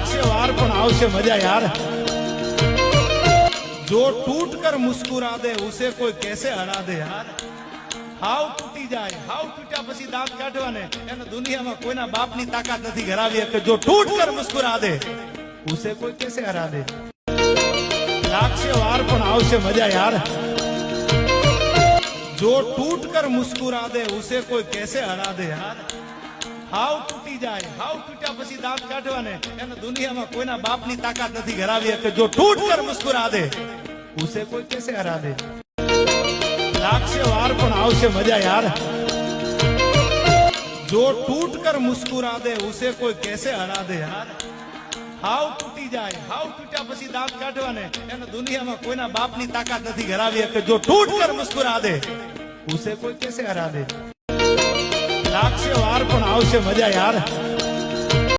लागसे वार पण आवशे मजा यार। जो टूट कर मुस्कुरा दे उसे कोई कैसे हरा दे यार। हाव तूटी जाए, हाव तूट्या पछी दांत काढवाने एने दुनियामां कोईना बापनी ताकात नथी घरावी के जो टूट कर मुस्कुरा दे उसे कोई कैसे हरा दे। लागसे वार पण आवशे मजा यार। जो टूट कर मुस्कुरा दे उसे कोई कैसे हरा दे यार। हाव तूटी जाए, हाव तूट्या पछी दांत काढवाने एने दुनियामां कोईना बापनी ताकात नथी घरावी के जो टूट कर मुस्कुरा दे उसे कोई कैसे हरा दे। लागसे वार पण आवशे मजा यार। जो टूट कर मुस्कुरा दे उसे कोई कैसे हरा दे यार। हाव तूटी जाए, हाव तूट्या पछी दांत काढवाने एने दुनियामां कोईना बापनी ताकात नथी घरावी के जो टूट कर मुस्कुरा दे उसे कोई कैसे हरा दे। लागसे वार पण आवशे मजा यार।